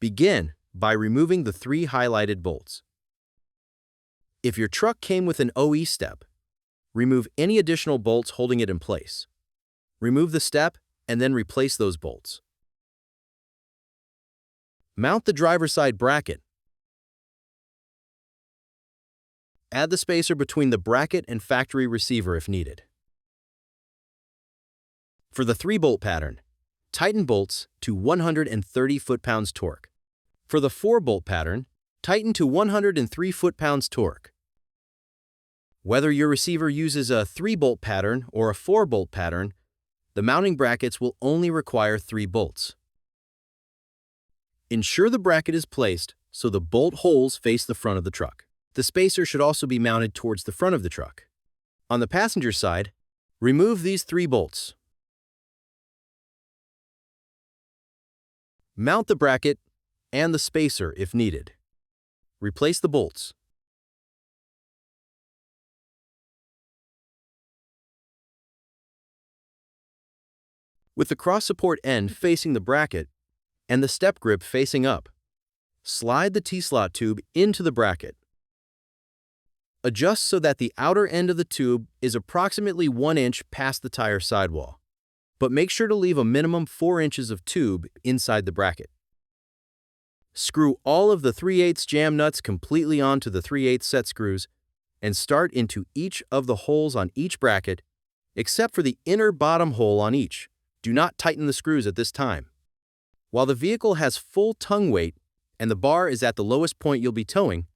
Begin by removing the 3 highlighted bolts. If your truck came with an OE step, remove any additional bolts holding it in place. Remove the step and then replace those bolts. Mount the driver's side bracket. Add the spacer between the bracket and factory receiver if needed. For the 3-bolt pattern, tighten bolts to 130 foot-pounds torque. For the 4-bolt pattern, tighten to 103 foot-pounds torque. Whether your receiver uses a 3-bolt pattern or a 4-bolt pattern, the mounting brackets will only require 3 bolts. Ensure the bracket is placed so the bolt holes face the front of the truck. The spacer should also be mounted towards the front of the truck. On the passenger side, remove these 3 bolts. Mount the bracket and the spacer if needed. Replace the bolts. With the cross-support end facing the bracket and the step grip facing up, slide the T-slot tube into the bracket. Adjust so that the outer end of the tube is approximately 1 inch past the tire sidewall, but make sure to leave a minimum 4 inches of tube inside the bracket. Screw all of the 3/8 jam nuts completely onto the 3/8 set screws and start into each of the holes on each bracket, except for the inner bottom hole on each. Do not tighten the screws at this time. While the vehicle has full tongue weight and the bar is at the lowest point you'll be towing,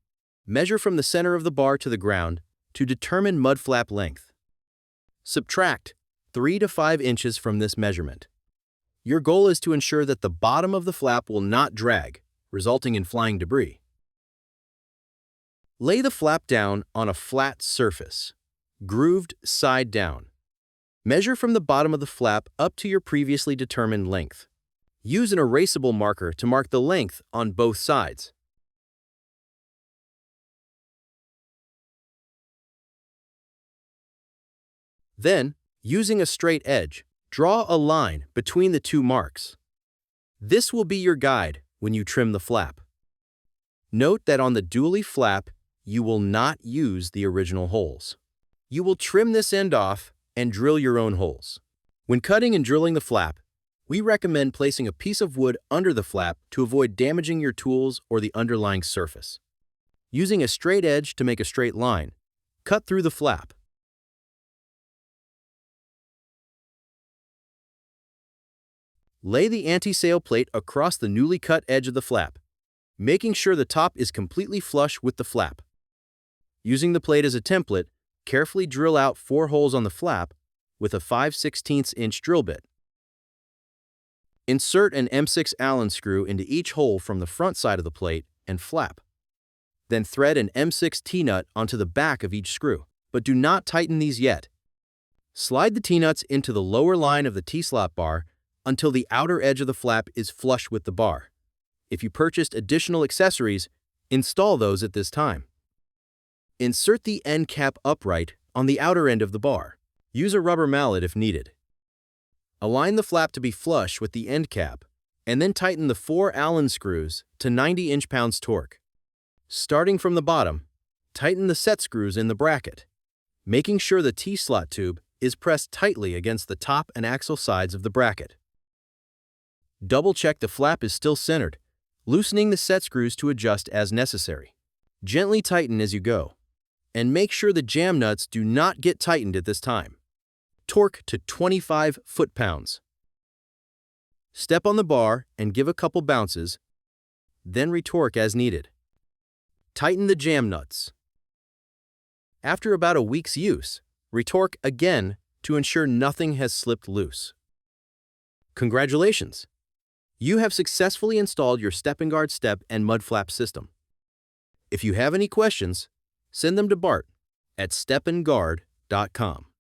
measure from the center of the bar to the ground to determine mud flap length. Subtract 3 to 5 inches from this measurement. Your goal is to ensure that the bottom of the flap will not drag, resulting in flying debris. Lay the flap down on a flat surface, grooved side down. Measure from the bottom of the flap up to your previously determined length. Use an erasable marker to mark the length on both sides. Then, using a straight edge, draw a line between the 2 marks. This will be your guide when you trim the flap. Note that on the dually flap, you will not use the original holes. You will trim this end off and drill your own holes. When cutting and drilling the flap, we recommend placing a piece of wood under the flap to avoid damaging your tools or the underlying surface. Using a straight edge to make a straight line, cut through the flap. Lay the anti-sail plate across the newly cut edge of the flap, making sure the top is completely flush with the flap. Using the plate as a template, carefully drill out 4 holes on the flap with a 5/16 inch drill bit. Insert an M6 Allen screw into each hole from the front side of the plate and flap. Then thread an M6 T-nut onto the back of each screw, but do not tighten these yet. Slide the T-nuts into the lower line of the T-slot bar until the outer edge of the flap is flush with the bar. If you purchased additional accessories, install those at this time. Insert the end cap upright on the outer end of the bar. Use a rubber mallet if needed. Align the flap to be flush with the end cap, and then tighten the 4 Allen screws to 90 inch-pounds torque. Starting from the bottom, tighten the set screws in the bracket, making sure the T-slot tube is pressed tightly against the top and axle sides of the bracket. Double-check the flap is still centered, loosening the set screws to adjust as necessary. Gently tighten as you go, and make sure the jam nuts do not get tightened at this time. Torque to 25 foot-pounds. Step on the bar and give a couple bounces, then retorque as needed. Tighten the jam nuts. After about a week's use, retorque again to ensure nothing has slipped loose. Congratulations! You have successfully installed your Step-N-Guard step and mud flap system. If you have any questions, send them to Bart at stepandguard.com.